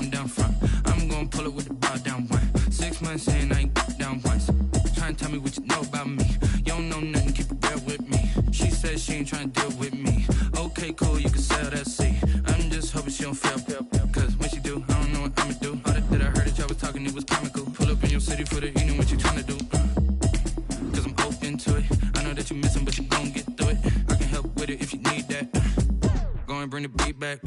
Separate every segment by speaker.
Speaker 1: calm down front. I'm gonna pull it with the bow down one. 6 months in, I ain't down once. Trying to tell me what you know about me. You don't know nothing, keep it real with me. She says she ain't trying to deal with me. Okay, cool, you can sell that seat. I'm just hoping she don't fail. Cause when she do, I don't know what I'ma do. All that I heard that y'all was talking, it was comical. Pull up in your city for the evening, what you trying to do? Cause I'm open to it. I know that you missing, but you gon' get through it. I can help with it if you need that. Go and bring the beat back.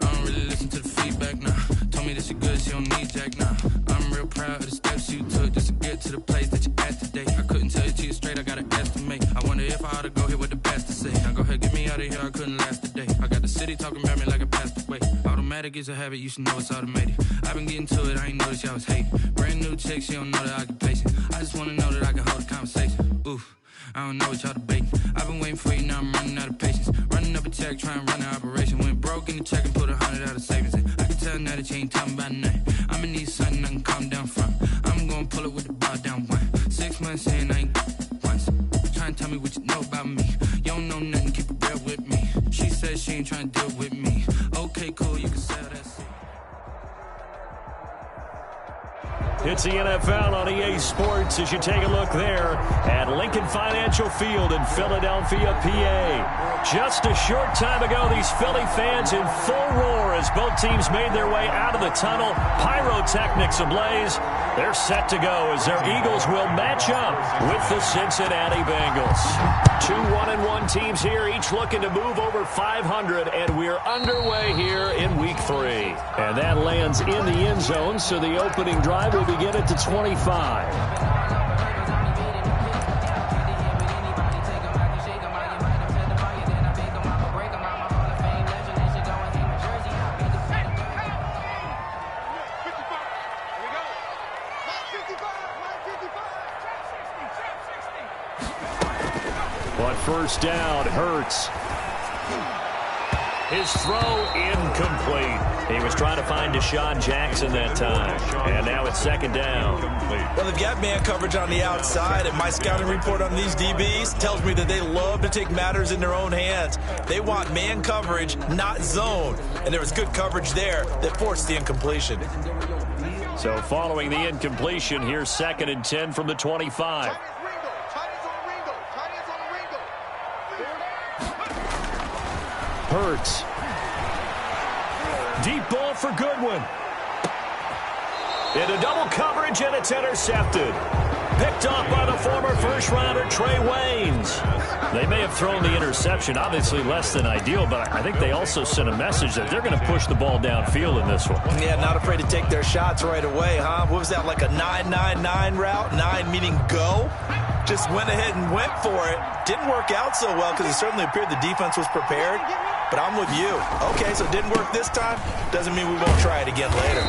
Speaker 1: I don't really listen to the feedback, nah. Told me that she good, she don't need Jack, nah. I'm real proud of the steps you took just to get to the place that you at today. I couldn't tell you to you straight, I gotta estimate. I wonder if I ought to go here with the best to say. Now go ahead, get me out of here, I couldn't last a day. I got the city talking about me like I passed away. Automatic is a habit, you should know it's automated. I've been getting to it, I ain't noticed y'all was hating. Brand new chick, she don't know the occupation. I just wanna know that I can hold a conversation. Oof, I don't know what y'all debating. I've been waiting for you, now I'm running out of patience. Running up a check, trying to run an operation. Went broke in the check and put 100 out of savings in. I can tell now that you ain't talking about nothing. I'ma need something I can calm down from. I'm gonna pull it with the bow down one. 6 months in, I ain't once. Trying to tell me what you know about me. You don't know nothing, keep it real with me. She says she ain't trying to deal with me. Okay, cool, you can sell that seat.
Speaker 2: It's the NFL on EA Sports as you take a look there at Lincoln Financial Field in Philadelphia, PA. Just a short time ago, these Philly fans in full roar as both teams made their way out of the tunnel. Pyrotechnics ablaze. They're set to go as their Eagles will match up with the Cincinnati Bengals. Two 1-1 teams here, each looking to move over 500, and we're underway here in Week 3. And that lands in the end zone, so the opening drive will begin at the 25. But first down, Hurts. His throw incomplete. He was trying to find Deshaun Jackson that time. And now it's second down.
Speaker 3: Well, they've got man coverage on the outside, and my scouting report on these DBs tells me that they love to take matters in their own hands. They want man coverage, not zone. And there was good coverage there that forced the incompletion.
Speaker 2: So following the incompletion, here's 2nd and 10 from the 25. Hurts. Deep ball for Goodwin. Into double coverage, and it's intercepted. Picked off by the former first-rounder Trey Waynes. They may have thrown the interception, obviously less than ideal, but I think they also sent a message that they're going to push the ball downfield in this one.
Speaker 3: Yeah, not afraid to take their shots right away, huh? What was that, like a 9-9-9 route? 9 meaning go? Just went ahead and went for it. Didn't work out so well because it certainly appeared the defense was prepared. But I'm with you. Okay, so it didn't work this time. Doesn't mean we won't try it again later.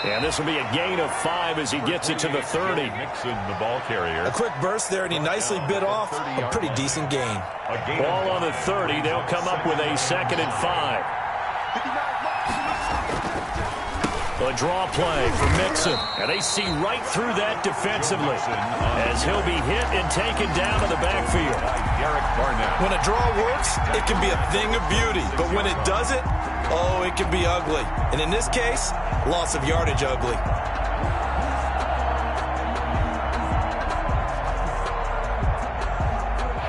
Speaker 2: And this will be a gain of 5 as he gets it to the 30.
Speaker 4: Mixon, the ball carrier.
Speaker 3: A quick burst there, and he nicely bit off a pretty decent gain.
Speaker 2: Ball on the 30. They'll come up with a 2nd and 5. A draw play for Mixon. And they see right through that defensively as he'll be hit and taken down to the backfield.
Speaker 3: When a draw works, it can be a thing of beauty. But when it doesn't, oh, it can be ugly. And in this case, loss of yardage ugly.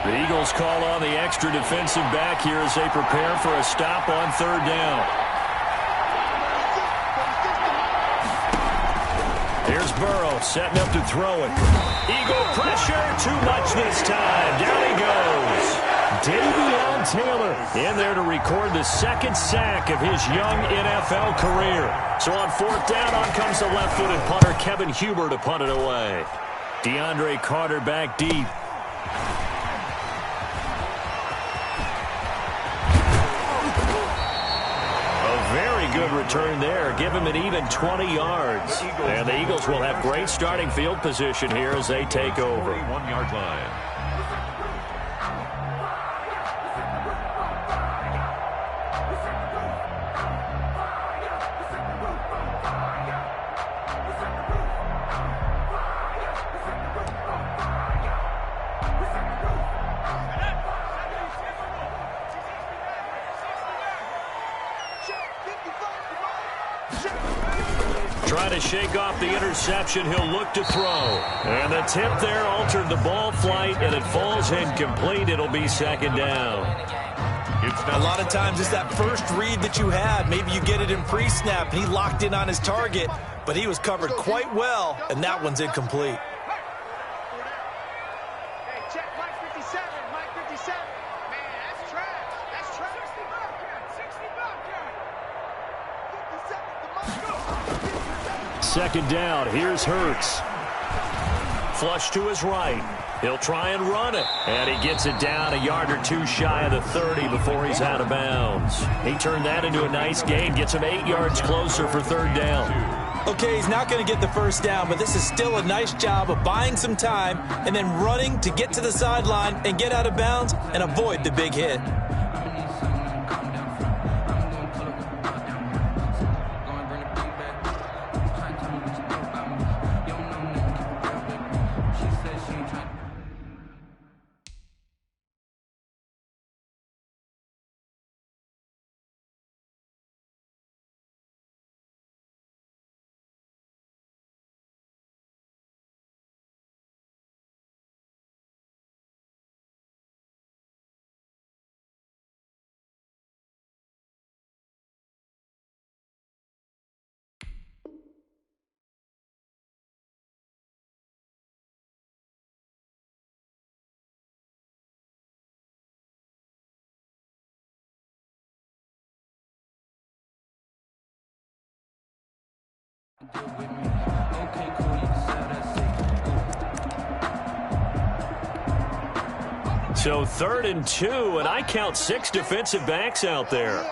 Speaker 2: The Eagles call on the extra defensive back here as they prepare for a stop on 3rd down. Here's Burrow setting up to throw it. Eagle pressure, too much this time. Down he goes. Davion Taylor in there to record the 2nd sack of his young NFL career. So on 4th down, on comes the left-footed punter Kevin Huber to punt it away. DeAndre Carter back deep. Good return there. Give him an even 20 yards. And the Eagles will have great starting field position here as they take over.
Speaker 4: 1-yard line.
Speaker 2: Trying to shake off the interception, he'll look to throw. And the tip there altered the ball flight, and it falls incomplete. It'll be second down.
Speaker 3: A lot of times it's that first read that you have. Maybe you get it in pre-snap, and he locked in on his target, but he was covered quite well, and that one's incomplete.
Speaker 2: Second down, here's Hurts. Flush to his right. He'll try and run it. And he gets it down a yard or two shy of the 30 before he's out of bounds. He turned that into a nice gain, gets him 8 yards closer for third down.
Speaker 3: Okay, he's not going to get the first down, but this is still a nice job of buying some time and then running to get to the sideline and get out of bounds and avoid the big hit.
Speaker 2: So 3rd and 2, and I count 6 defensive backs out there.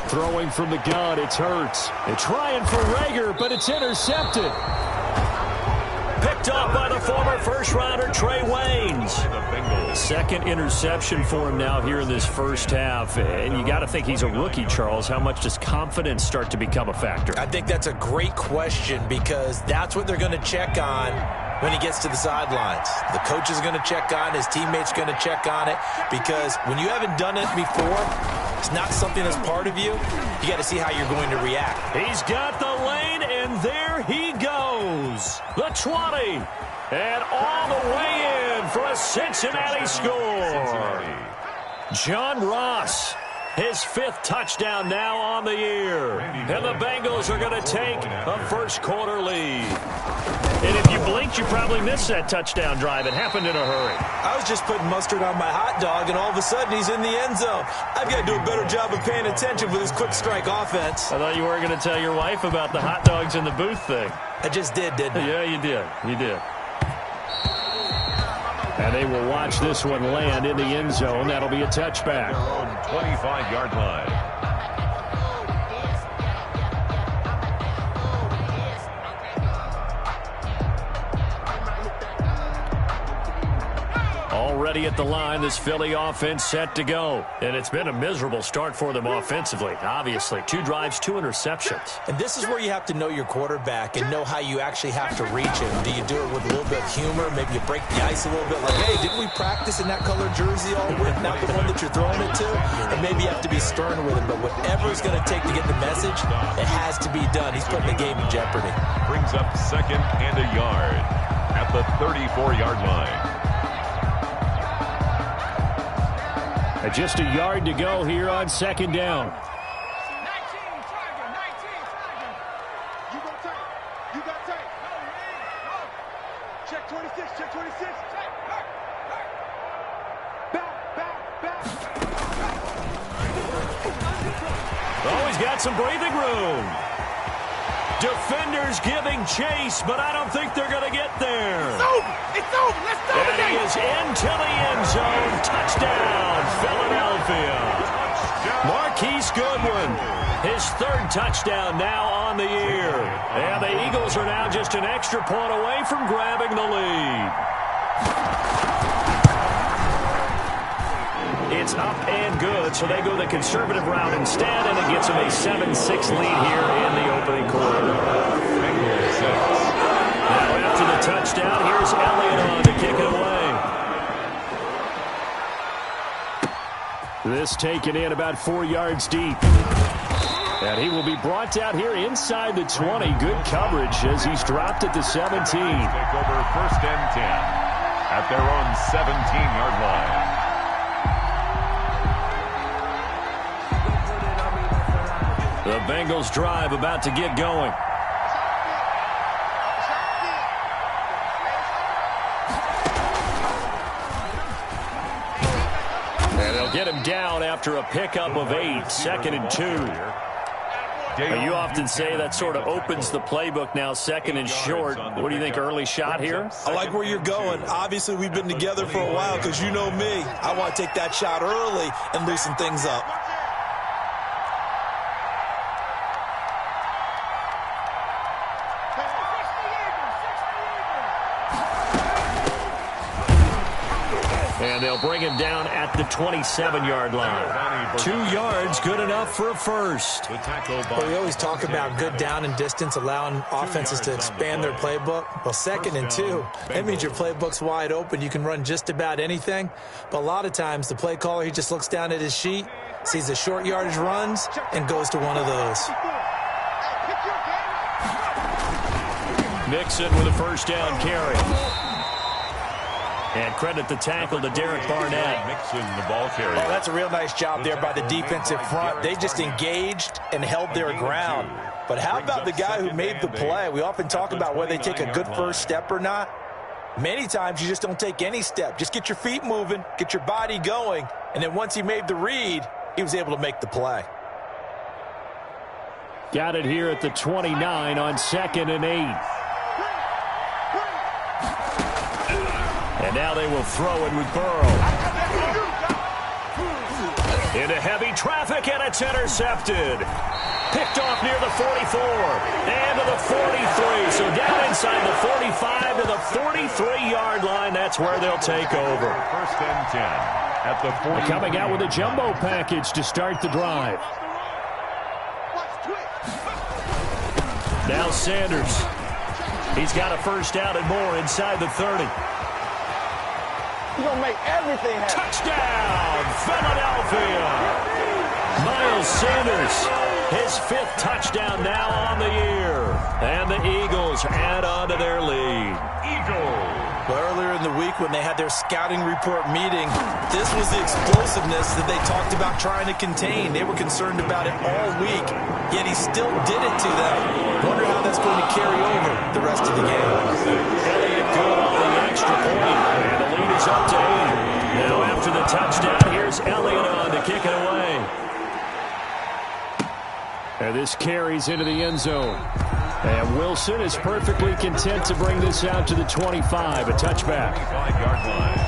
Speaker 2: Throwing from the gun, it's Hurts. They're trying for Rager, but it's intercepted. Picked off by the former first-rounder Trey Waynes. Second interception for him now here in this first half. And you got to think he's a rookie, Charles. How much does confidence start to become a factor?
Speaker 3: I think that's a great question because that's what they're going to check on when he gets to the sidelines. The coach is going to check on, his teammates going to check on it, because when you haven't done it before, it's not something that's part of you. You got to see how you're going to react.
Speaker 2: He's got the lane, and there he goes. The 20, and all the way in for a Cincinnati score. John Ross, his 5th touchdown now on the year. And the Bengals are going to take a first-quarter lead. And if you blinked, you probably missed that touchdown drive. It happened in a hurry.
Speaker 3: I was just putting mustard on my hot dog, and all of a sudden he's in the end zone. I've got to do a better job of paying attention with this quick strike offense.
Speaker 2: I thought you were going to tell your wife about the hot dogs in the booth thing.
Speaker 3: I just did, didn't I?
Speaker 2: Yeah, you did. You did. And they will watch this one land in the end zone. That'll be a touchback.
Speaker 4: 25-yard line.
Speaker 2: Already at the line, this Philly offense set to go. And it's been a miserable start for them offensively. Obviously, 2 drives, 2 interceptions.
Speaker 3: And this is where you have to know your quarterback and know how you actually have to reach him. Do you do it with a little bit of humor? Maybe you break the ice a little bit. Like, hey, didn't we practice in that color jersey all week? Not the one that you're throwing it to? And maybe you have to be stern with him. But whatever it's going to take to get the message, it has to be done. He's putting the game in jeopardy.
Speaker 4: Brings up 2nd and a yard at the 34-yard line.
Speaker 2: Just a yard to go here on 2nd down.
Speaker 5: 19, Tiger. You go tight. You got tight. Check 26, check 26. Back.
Speaker 2: Oh, he's got some breathing room. Defenders giving chase, but I don't think they're going to get there.
Speaker 5: It's over. Let's go.
Speaker 2: And he is into the end zone. Touchdown, Philadelphia. Marquise Goodwin, his 3rd touchdown now on the year. And the Eagles are now just an extra point away from grabbing the lead. It's up and good, so they go the conservative route instead, and it gets them a 7-6 lead here in the opening quarter. Now after the touchdown, here's Elliott on to kick it away. This taken in about 4 yards deep. And he will be brought out here inside the 20. Good coverage as he's dropped at the 17.
Speaker 4: Take over 1st and 10 at their own 17-yard line.
Speaker 2: The Bengals drive about to get going. And they'll get him down after a pickup of 8, 2nd and 2. Now, you often say that sort of opens the playbook now, 2nd and short. What do you think, early shot here?
Speaker 3: I like where you're going. Obviously, we've been together for a while because you know me. I want to take that shot early and loosen things up.
Speaker 2: And they'll bring him down at the 27-yard line. 2 yards, good enough for a first.
Speaker 3: Well, we always talk about good down and distance, allowing offenses to expand their playbook. Well, 2nd and 2, that means your playbook's wide open. You can run just about anything. But a lot of times, the play caller, he just looks down at his sheet, sees the short yardage runs, and goes to one of those.
Speaker 2: Mixon with a first down carry. And credit the tackle to Derek Barnett.
Speaker 4: Mixon, the ball carrier.
Speaker 3: Oh, that's a real nice job there by the defensive front. They just engaged and held their ground. But how about the guy who made the play? We often talk about whether they take a good first step or not. Many times you just don't take any step. Just get your feet moving, get your body going, and then once he made the read, he was able to make the play.
Speaker 2: Got it here at the 29 on 2nd and 8. And now they will throw it with Burrow. Into heavy traffic, and it's intercepted. Picked off near the 44 and to the 43. So down inside the 45 to the 43-yard line. That's where they'll take over.
Speaker 4: 1st and 10 at the 40.
Speaker 2: Coming out with a jumbo package to start the drive. Now Sanders. He's got a first down and more inside the 30.
Speaker 5: You're going to make everything happen.
Speaker 2: Touchdown, Philadelphia. Miles Sanders, his 5th touchdown now on the year. And the Eagles add on to their lead.
Speaker 4: Eagles.
Speaker 3: Well, earlier in the week when they had their scouting report meeting, this was the explosiveness that they talked about trying to contain. They were concerned about it all week, yet he still did it to them. Wonder how that's going to carry over the rest of the game.
Speaker 2: Elliott good on the extra point, and the lead is up to 8. Now after the touchdown, here's Elliott on to kick it away. And this carries into the end zone. And Wilson is perfectly content to bring this out to the 25, a touchback.
Speaker 4: 25-yard line.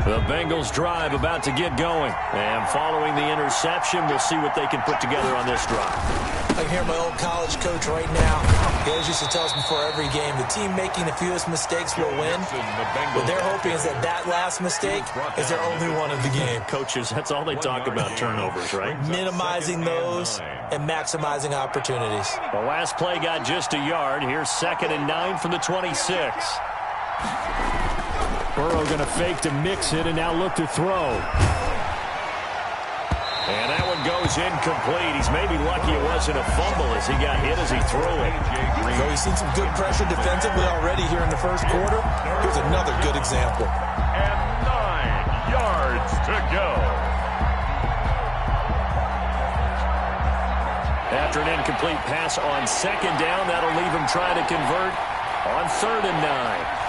Speaker 2: The Bengals drive about to get going. And following the interception, we'll see what they can put together on this drive.
Speaker 3: I can hear my old college coach right now. He always used to tell us before every game, the team making the fewest mistakes will win. What they're hoping is that that last mistake is their only one of the game.
Speaker 2: Coaches, that's all they talk about, turnovers, right?
Speaker 3: Minimizing those and maximizing opportunities.
Speaker 2: The last play got just a yard. Here's 2nd and 9 from the 26. Burrow going to fake to mix it and now look to throw. And that one goes incomplete. He's maybe lucky it wasn't a fumble as he got hit as he threw it.
Speaker 3: So he's seen some good pressure defensively already here in the first quarter. Here's another good example.
Speaker 4: And 9 yards to go.
Speaker 2: After an incomplete pass on 2nd down, that'll leave him trying to convert on 3rd and 9.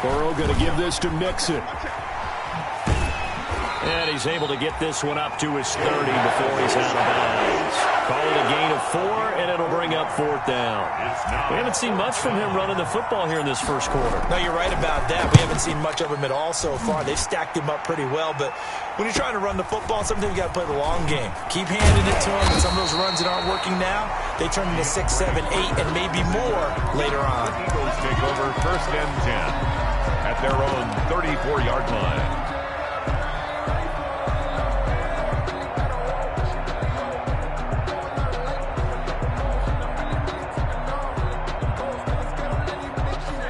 Speaker 2: Burrow going to give this to Mixon. And he's able to get this one up to his 30 before he's out of bounds. Call it a gain of 4, and it'll bring up 4th down. We haven't seen much from him running the football here in this first quarter.
Speaker 3: No, you're right about that. We haven't seen much of him at all so far. They've stacked him up pretty well, but when you're trying to run the football, sometimes you got to play the long game. Keep handing it to him, and some of those runs that aren't working now, they turn into 6, 7, 8, and maybe more later on.
Speaker 4: Eagles take over 1st and 10 at their own 34-yard line.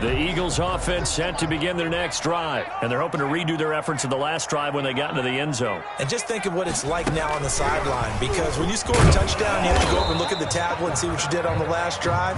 Speaker 2: The Eagles offense set to begin their next drive, and they're hoping to redo their efforts in the last drive when they got into the end zone.
Speaker 3: And just think of what it's like now on the sideline, because when you score a touchdown, you have to go over and look at the tablet and see what you did on the last drive.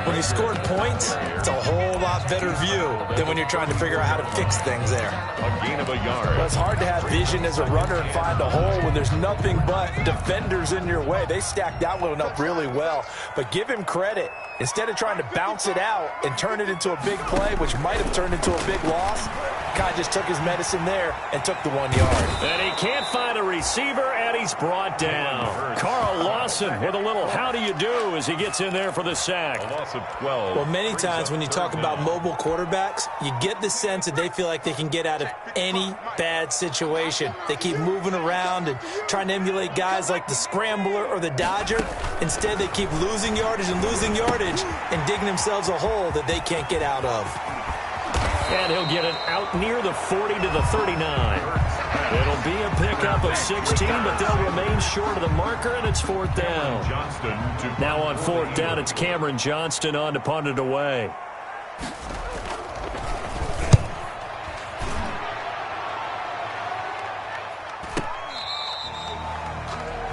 Speaker 3: When you scored points, it's a whole lot better view than when you're trying to figure out how to fix things there.
Speaker 4: A gain of a yard.
Speaker 3: Well, it's hard to have vision as a runner and find a hole when there's nothing but defenders in your way. They stacked that one up really well, but give him credit. Instead of trying to bounce it out and turn it into a big play, which might have turned into a big loss, Kai just took his medicine there and took the 1 yard.
Speaker 2: And he can't find a receiver, and he's brought down. Carl Lawson with a little how do you do as he gets in there for the sack.
Speaker 4: A loss of 12.
Speaker 3: Well, many times when you talk about mobile quarterbacks, you get the sense that they feel like they can get out of any bad situation. They keep moving around and trying to emulate guys like the Scrambler or the Dodger. Instead, they keep losing yardage and digging themselves a hole that they can't get out of.
Speaker 2: And he'll get it out near the 40 to the 39. It'll be a pickup of 16, but they'll remain short of the marker, and it's 4th down. Now on 4th down, it's Cameron Johnston on to punt it away.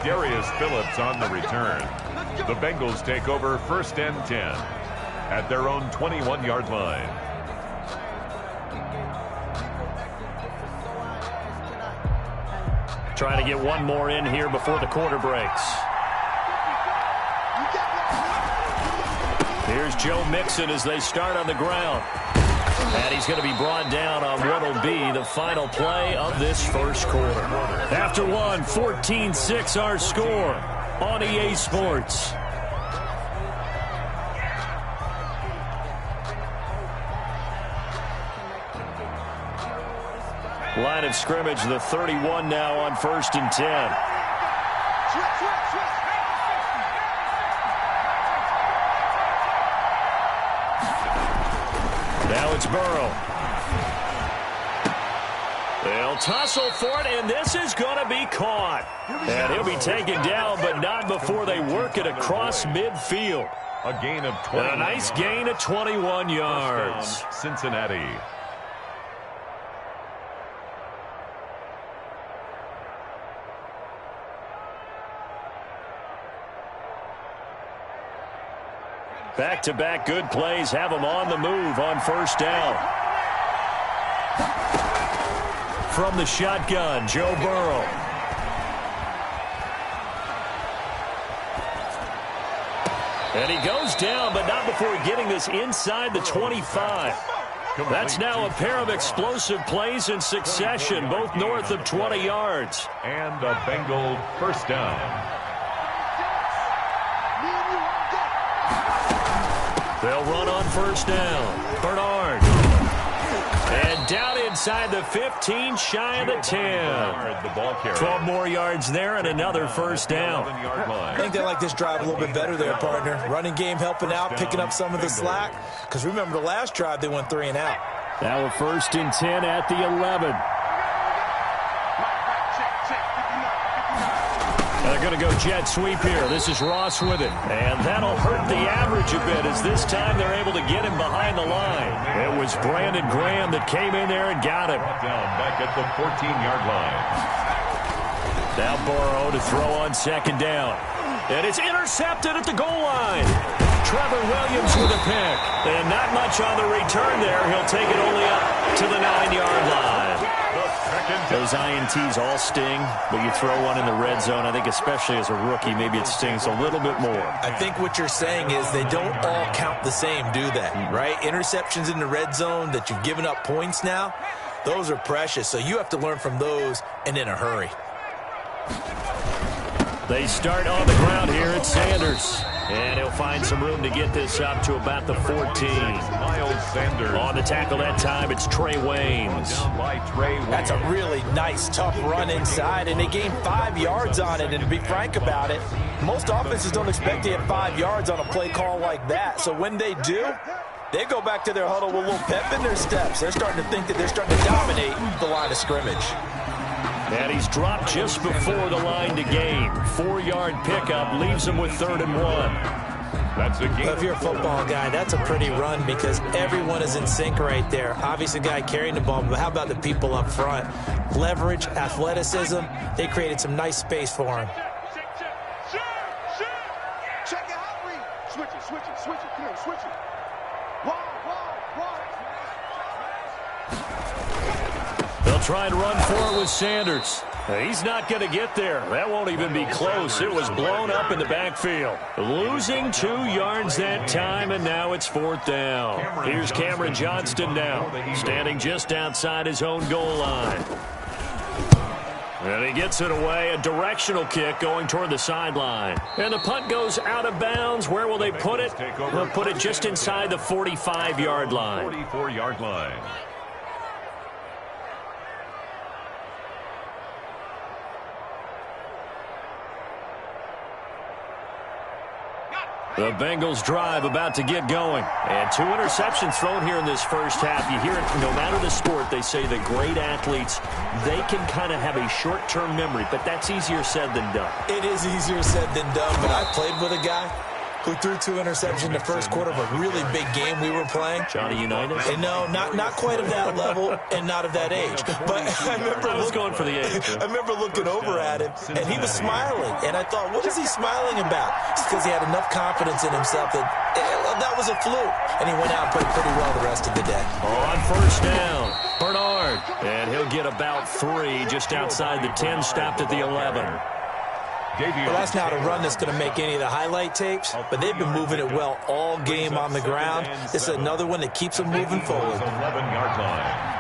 Speaker 4: Darius Phillips on the return. The Bengals take over 1st and 10 at their own 21-yard line.
Speaker 2: Trying to get one more in here before the quarter breaks. Here's Joe Mixon as they start on the ground. And he's going to be brought down on what will be the final play of this first quarter. After one, 14-6 our score on EA Sports. Line of scrimmage, the 31 now on 1st and 10. Now it's Burrow. They'll tussle for it, and this is going to be caught. And he'll be taken down, but not before they work it across midfield.
Speaker 4: A gain of 20.
Speaker 2: A nice gain of 21 yards.
Speaker 4: Cincinnati.
Speaker 2: Back-to-back good plays have them on the move on 1st down. From the shotgun, Joe Burrow. And he goes down, but not before getting this inside the 25. That's now a pair of explosive plays in succession, both north of 20 yards.
Speaker 4: And a Bengal 1st down.
Speaker 2: They'll run on 1st down. Bernard. And down inside the 15, shy of the 10. 12 more yards there and another 1st down.
Speaker 3: I think they like this drive a little bit better there, partner. Running game helping out, picking up some of the slack. Because remember the last drive, they went 3 and out.
Speaker 2: Now a 1st and 10 at the 11. They're going to go jet sweep here. This is Ross with it. And that'll hurt the average a bit as this time they're able to get him behind the line. It was Brandon Graham that came in there and got him.
Speaker 4: Down back at the 14-yard line.
Speaker 2: Now Burrow to throw on 2nd down. And it's intercepted at the goal line. Trevor Williams with a pick. And not much on the return there. He'll take it only up to the 9-yard line. Those INTs all sting, but you throw one in the red zone, I think especially as a rookie, maybe it stings a little bit more.
Speaker 3: I think what you're saying is they don't all count the same, do they? Right? Interceptions in the red zone that you've given up points now, those are precious. So you have to learn from those and in a hurry.
Speaker 2: They start on the ground here at Sanders. And he'll find some room to get this up to about the 14.
Speaker 4: Miles Sanders.
Speaker 2: On the tackle that time, it's Trey Waynes.
Speaker 3: That's a really nice, tough run inside, and they gained 5 yards on it. And to be frank about it, most offenses don't expect to get 5 yards on a play call like that. So when they do, they go back to their huddle with a little pep in their steps. They're starting to think that they're starting to dominate the line of scrimmage.
Speaker 2: And he's dropped just before the line to gain. 4-yard pickup leaves him with 3rd and 1.
Speaker 4: That's a game.
Speaker 3: If you're a football guy, that's a pretty run because everyone is in sync right there. Obviously, the guy carrying the ball, but how about the people up front? Leverage, athleticism, they created some nice space for him.
Speaker 5: Check it out, read. Switch it. Come on, switch it. Wall.
Speaker 2: They'll try and run for it with Sanders. He's not going to get there. That won't even be close. It was blown up in the backfield. Losing 2 yards that time, and now it's 4th down. Here's Cameron Johnston now, standing just outside his own goal line. And he gets it away, a directional kick going toward the sideline. And the punt goes out of bounds. Where will they put it? They'll put it just inside the 45-yard line.
Speaker 4: 44-yard line.
Speaker 2: The Bengals drive about to get going. And 2 interceptions thrown here in this first half. You hear it, no matter the sport, they say the great athletes, they can kind of have a short-term memory, but that's easier said than done.
Speaker 3: It is easier said than done, but I played with a guy who threw 2 interceptions in the first quarter of a really big game we were playing.
Speaker 2: Johnny Unitas?
Speaker 3: And no, not quite of that level and not of that age. But I was
Speaker 2: going for the age.
Speaker 3: I remember looking over at him, and he was smiling. And I thought, what is he smiling about? It's because he had enough confidence in himself that that was a fluke. And he went out and played pretty well the rest of the day.
Speaker 2: On 1st down, Bernard. And he'll get about 3 just outside the 10, stopped at the 11.
Speaker 3: Well, that's not a run that's going to make any of the highlight tapes, but they've been moving it well all game on the ground. This is another one that keeps them moving forward.
Speaker 4: 11-yard line.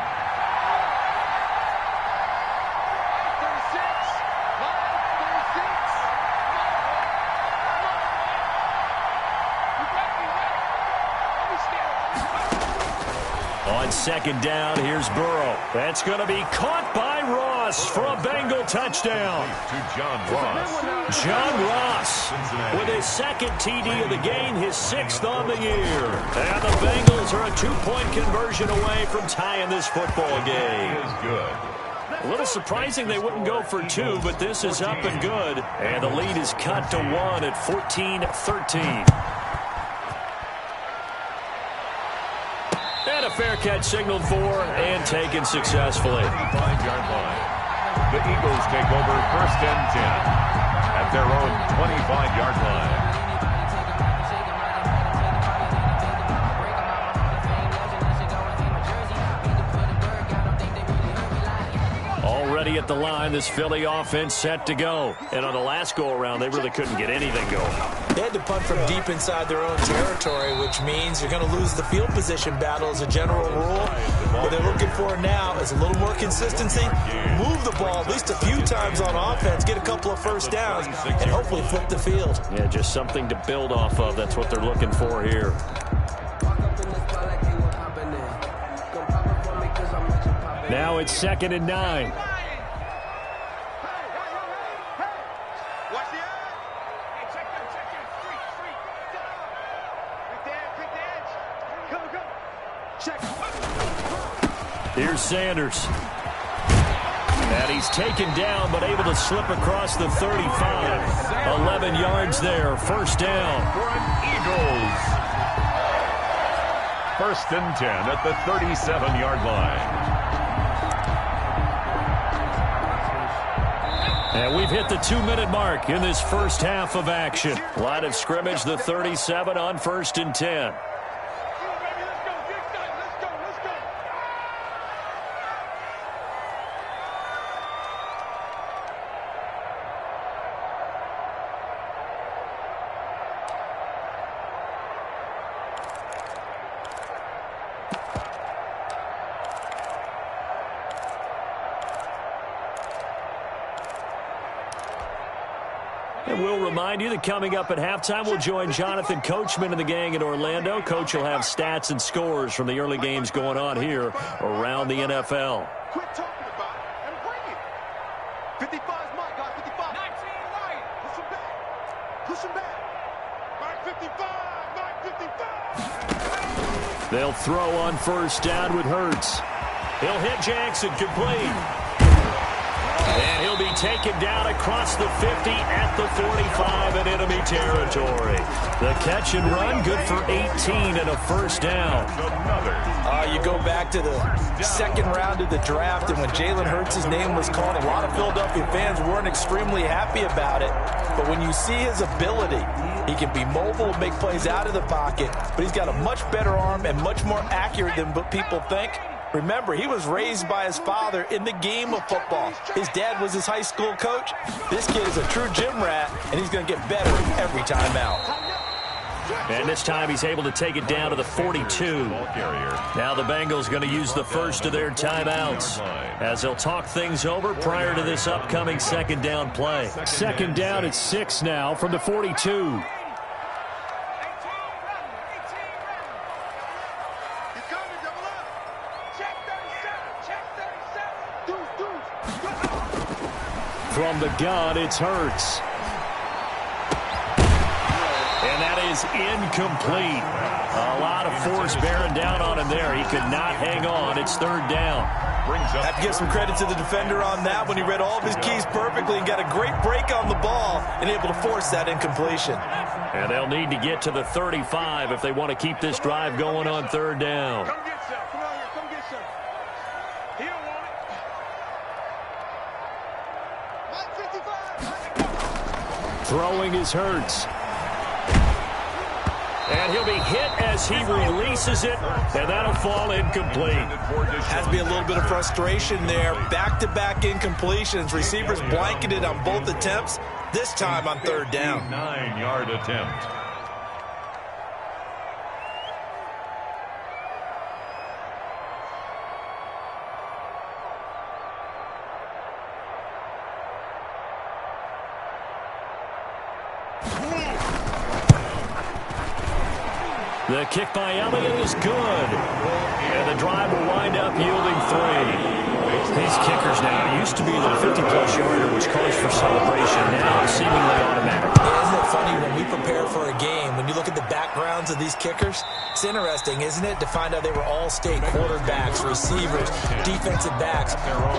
Speaker 2: On 2nd down, here's Burrow. That's going to be caught by Ross for a Bengal touchdown.
Speaker 4: To John Ross.
Speaker 2: John Ross with his 2nd TD of the game, his 6th on the year. And the Bengals are a 2-point conversion away from tying this football game.
Speaker 4: Is good.
Speaker 2: A little surprising they wouldn't go for 2, but this is up and good. And the lead is cut to 1 at 14-13. And a fair catch signaled for and taken successfully.
Speaker 4: 5-yard line. The Eagles take over 1st and 10 at their own 25-yard line.
Speaker 2: Already at the line, this Philly offense set to go. And on the last go-around, they really couldn't get anything going.
Speaker 3: They had to punt from deep inside their own territory, which means you're going to lose the field position battle as a general rule. What they're looking for now is a little more consistency, move the ball at least a few times on offense, get a couple of 1st downs, and hopefully flip the field.
Speaker 2: Yeah, just something to build off of. That's what they're looking for here. Now it's 2nd and 9. Here's Sanders. And he's taken down, but able to slip across the 35. 11 yards there, 1st down.
Speaker 4: Eagles. 1st and 10 at the 37-yard line.
Speaker 2: And we've hit the 2-minute mark in this first half of action. Line of scrimmage, the 37 on 1st and 10. And we'll remind you that coming up at halftime, we'll join Jonathan Coachman and the gang in Orlando. Coach will have stats and scores from the early games going on here around the NFL.
Speaker 5: Quit talking about it and bring it. 55 is Mike, guys. 55. 19 right. Push him back. Push him back. Mike 55. Mike 55.
Speaker 2: They'll throw on first down with Hurts. He'll hit Jackson, complete. And he'll be taken down across the 50 at the 45 in enemy territory. The catch and run, good for 18 and a first down.
Speaker 3: You go back to the second round of the draft, and when Jalen Hurts' name was called, a lot of Philadelphia fans weren't extremely happy about it. But when you see his ability, he can be mobile, make plays out of the pocket, but he's got a much better arm and much more accurate than what people think. Remember, he was raised by his father in the game of football. His dad was his high school coach. This kid is a true gym rat, and he's going to get better every time out.
Speaker 2: And this time he's able to take it down to the 42. Now the Bengals going to use the first of their timeouts as they'll talk things over prior to this upcoming second down play. Second down at 6 now from the 42. From the gun, it's Hurts. And that is incomplete. A lot of force bearing down on him there. He could not hang on. It's third down.
Speaker 3: I have to give some credit to the defender on that when he read all of his keys perfectly and got a great break on the ball and able to force that incompletion.
Speaker 2: And they'll need to get to the 35 if they want to keep this drive going on third down.
Speaker 5: Come get some. Come on here. Come get some. He don't want it. Mike 55.
Speaker 2: Throwing is Hurts. And he'll be hit as he releases it, and that'll fall incomplete.
Speaker 3: Has to be a little bit of frustration there. Back-to-back incompletions. Receivers blanketed on both attempts, this time on third down.
Speaker 4: 9-yard attempt.
Speaker 2: The kick by Elliott is good. And the drive will wind up yielding 3. These kickers now used to be the 50-plus yarder, which calls for celebration. Now seemingly automatic.
Speaker 3: Isn't it funny when we prepare for a game, when you look at the backgrounds of these kickers, it's interesting, isn't it, to find out they were all-state quarterbacks, receivers, defensive backs,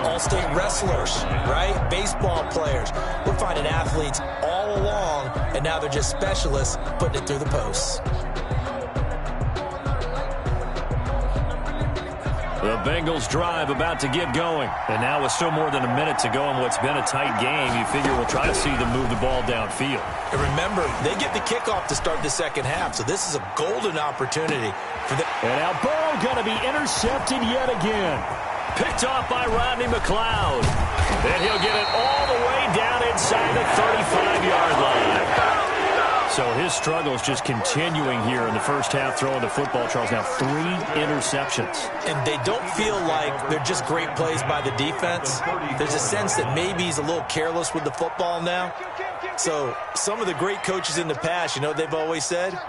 Speaker 3: all-state wrestlers, right? Baseball players. We're finding athletes all along, and now they're just specialists putting it through the posts.
Speaker 2: The Bengals drive about to get going. And now with still more than a minute to go in what's been a tight game, you figure we'll try to see them move the ball downfield.
Speaker 3: And remember, they get the kickoff to start the second half, so this is a golden opportunity for them.
Speaker 2: And now Burrow going to be intercepted yet again. Picked off by Rodney McLeod. And he'll get it all the way down inside the 35-yard line. So his struggles just continuing here in the first half throwing the football. Charles, now 3 interceptions.
Speaker 3: And they don't feel like they're just great plays by the defense. There's a sense that maybe he's a little careless with the football now. So some of the great coaches in the past, you know, they've always said,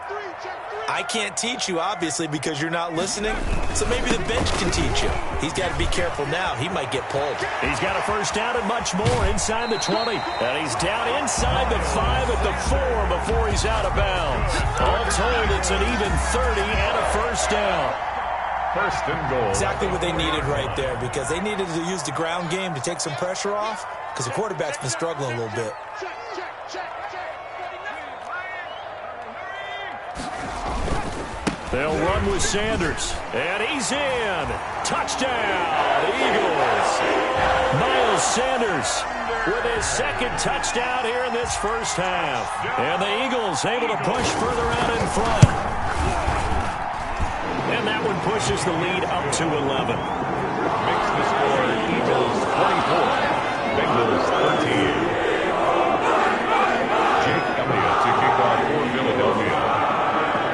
Speaker 3: I can't teach you, obviously, because you're not listening. So maybe the bench can teach you. He's got to be careful now. He might get pulled.
Speaker 2: He's got a first down and much more inside the 20. And he's down inside the 5 at the 4 before he's out of bounds. All told, it's an even 30 and a first down.
Speaker 4: First and goal.
Speaker 3: Exactly what they needed right there, because they needed to use the ground game to take some pressure off, because the quarterback's been struggling a little bit.
Speaker 2: They'll run with Sanders. And he's in. Touchdown, Eagles. Miles Sanders with his second touchdown here in this first half. And the Eagles able to push further out in front. And that one pushes the lead up to 11.
Speaker 4: Makes the score Eagles 24, Bengals 13. Jake Elliott to kick off for Philadelphia.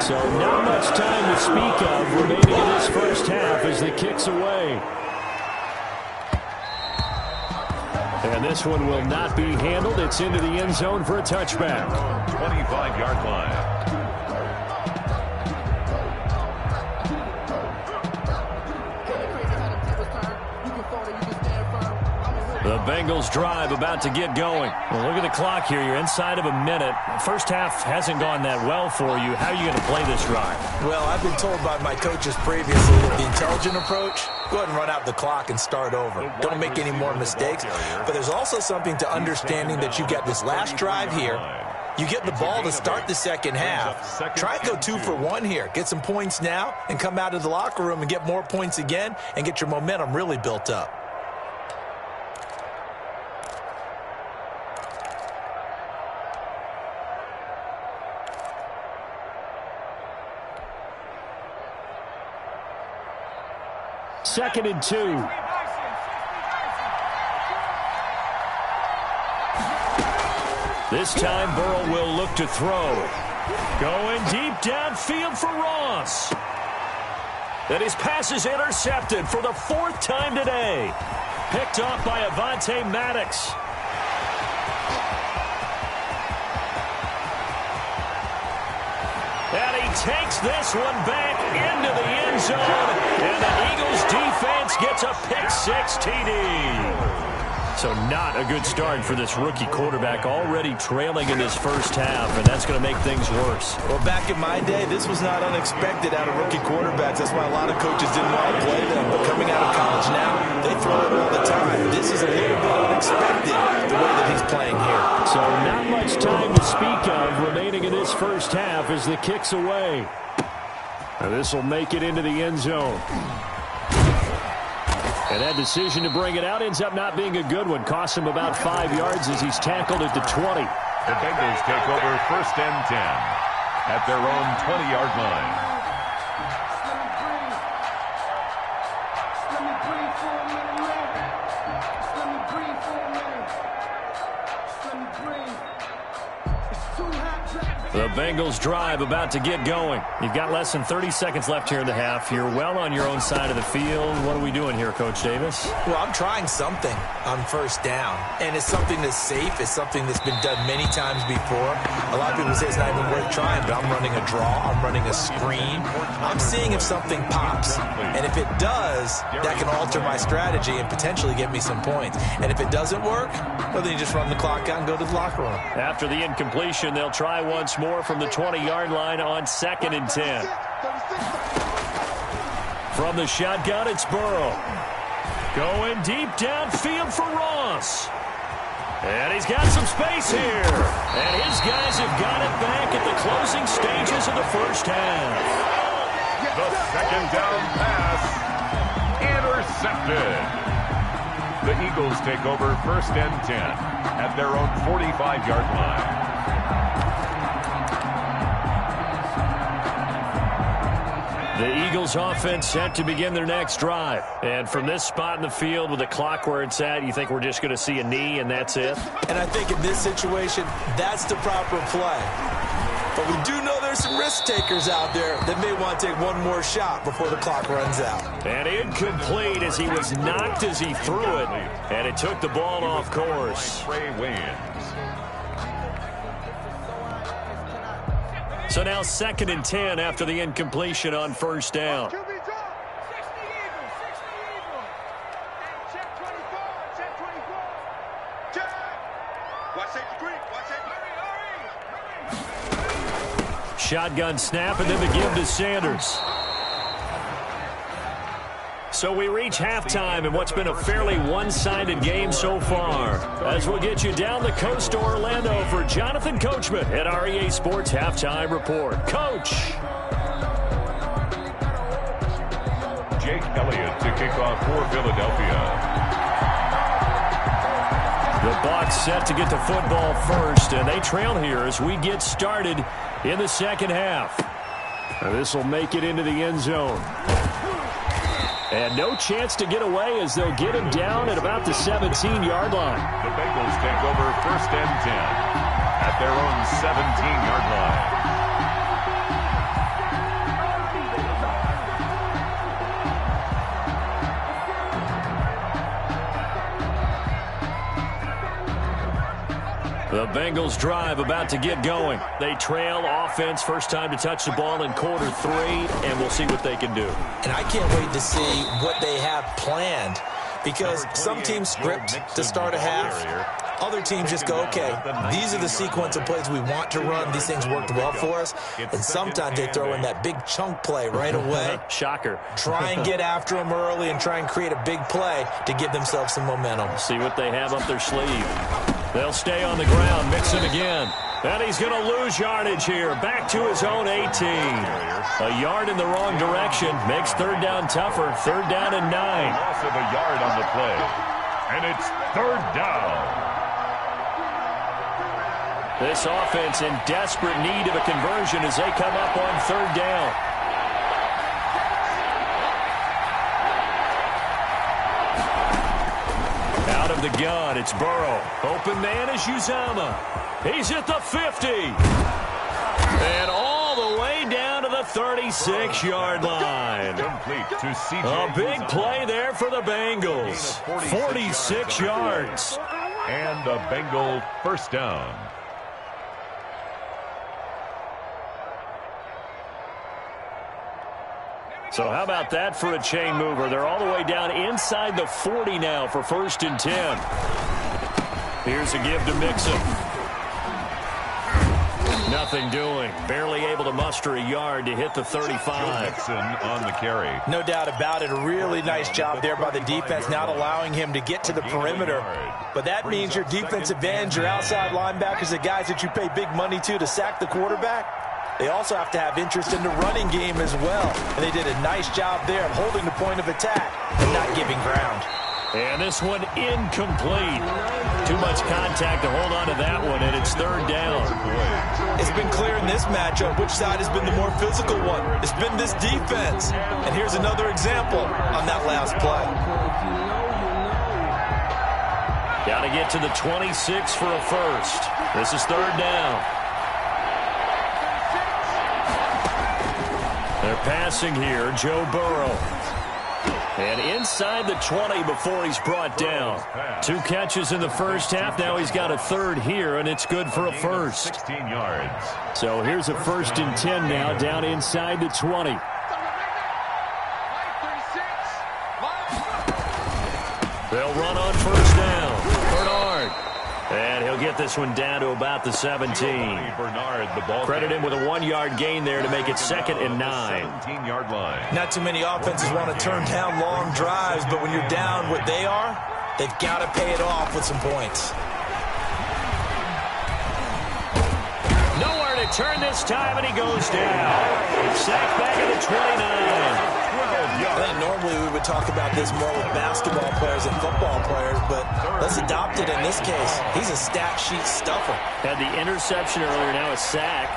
Speaker 2: So not much time to speak of remaining in this first half as the kick's away. And this one will not be handled. It's into the end zone for a touchback.
Speaker 4: 25-yard line.
Speaker 2: The Bengals drive about to get going. Well, look at the clock here. You're inside of a minute. First half hasn't gone that well for you. How are you going to play this drive?
Speaker 3: Well, I've been told by my coaches previously that the intelligent approach, go ahead and run out the clock and start over. Don't make any more mistakes. But there's also something to understanding that you got this last drive here. You get the ball to start the second half. Try and go 2 for 1 here. Get some points now and come out of the locker room and get more points again and get your momentum really built up.
Speaker 2: Second and 2. This time, Burrow will look to throw. Going deep downfield for Ross. And his pass is intercepted for the 4th time today. Picked off by Avonte Maddox. And he takes this one back into the end zone. And the Eagles defense gets a pick-6 TD. So not a good start for this rookie quarterback, already trailing in this first half, and that's going to make things worse.
Speaker 3: Well, back in my day, this was not unexpected out of rookie quarterbacks. That's why a lot of coaches didn't want to play them. But coming out of college now, they throw it all the time. This is a little bit unexpected, the way that he's playing here. So
Speaker 2: not much time to speak of remaining in this first half as the kick's away. Now this will make it into the end zone. And that decision to bring it out ends up not being a good one. Costs him about 5 yards as he's tackled at the 20.
Speaker 4: The Bengals take over 1st and 10 at their own 20-yard line.
Speaker 2: The Bengals drive about to get going. You've got less than 30 seconds left here in the half. You're well on your own side of the field. What are we doing here, Coach Davis?
Speaker 3: Well, I'm trying something on 1st down, and it's something that's safe. It's something that's been done many times before. A lot of people say it's not even worth trying, but I'm running a draw. I'm running a screen. I'm seeing if something pops, and if it does, that can alter my strategy and potentially get me some points. And if it doesn't work, well, then you just run the clock out and go to the locker room.
Speaker 2: After the incompletion, they'll try once more from the 20-yard line on 2nd and 10. From the shotgun, it's Burrow. Going deep downfield for Ross. And he's got some space here. And his guys have got it back at the closing stages of the first half.
Speaker 4: The 2nd down pass intercepted. The Eagles take over 1st and 10 at their own 45-yard line.
Speaker 2: The Eagles offense set to begin their next drive. And from this spot in the field with the clock where it's at, you think we're just going to see a knee and that's it?
Speaker 3: And I think in this situation, that's the proper play. But we do know there's some risk takers out there that may want to take one more shot before the clock runs out.
Speaker 2: And incomplete as he was knocked as he threw it. And it took the ball off course.
Speaker 4: Trey Waynes.
Speaker 2: So now 2nd and 10 after the incompletion on 1st down. Shotgun snap and then the give to Sanders. So we reach halftime in what's been a fairly one-sided game so far. As we'll get you down the coast to Orlando for Jonathan Coachman at REA Sports Halftime Report. Coach.
Speaker 4: Jake Elliott to kick off for Philadelphia.
Speaker 2: The Bucs set to get the football first, and they trail here as we get started in the second half. This will make it into the end zone. And no chance to get away as they'll get him down at about the 17-yard line.
Speaker 4: The Bengals take over 1st and 10 at their own 17-yard line.
Speaker 2: The Bengals drive about to get going. They trail offense, first time to touch the ball in quarter 3, and we'll see what they can do.
Speaker 3: And I can't wait to see what they have planned, because some teams script to start a half. Other teams just go, okay, these are the sequence of plays we want to run. These things worked well for us. And sometimes they throw in that big chunk play right away.
Speaker 2: Shocker.
Speaker 3: Try and get after them early and try and create a big play to give themselves some momentum.
Speaker 2: See what they have up their sleeve. They'll stay on the ground, mix it again. And he's going to lose yardage here. Back to his own 18. A yard in the wrong direction. Makes third down tougher. Third down and 9.
Speaker 4: Loss of a yard on the play. And it's third down.
Speaker 2: This offense in desperate need of a conversion as they come up on third down. Out of the gun, it's Burrow. Open man is Uzomah. He's at the 50. And all the way down to the 36-yard line.
Speaker 4: Complete to CJ.
Speaker 2: A big play there for the Bengals. 46 yards.
Speaker 4: And a Bengal first down.
Speaker 2: So how about that for a chain mover? They're all the way down inside the 40 now for 1st and 10. Here's a give to Mixon. Nothing doing. Barely able to muster a yard to hit the 35.
Speaker 4: Mixon on the carry.
Speaker 3: No doubt about it. A really nice job there by the defense, not allowing him to get to the perimeter. But that means your defensive ends, your outside linebackers, the guys that you pay big money to sack the quarterback, they also have to have interest in the running game as well. And they did a nice job there of holding the point of attack and not giving ground.
Speaker 2: And this one incomplete. Too much contact to hold on to that one, and it's third down.
Speaker 3: It's been clear in this matchup which side has been the more physical one. It's been this defense. And here's another example on that last play.
Speaker 2: Got to get to the 26 for a first. This is third down. They're passing here, Joe Burrow. And inside the 20 before he's brought down. 2 catches in the first half. Now he's got a third here, and it's good for a first.
Speaker 4: 16 yards.
Speaker 2: So here's a 1st and 10 now, down inside the 20. They'll run on first down. Bernard. And he'll get this one down to about the 17.
Speaker 4: Bernard, the ball.
Speaker 2: Credit him with a 1-yard gain there to make it 2nd and 9.
Speaker 4: 17-yard line.
Speaker 3: Not too many offenses want to turn down long drives, but when you're down what they are, they've got to pay it off with some points.
Speaker 2: Nowhere to turn this time, and he goes down. Sacked back at the 29.
Speaker 3: I think normally we would talk about this more with basketball players and football players, but let's adopt it in this case. He's a stat sheet stuffer.
Speaker 2: Had the interception earlier, now a sack.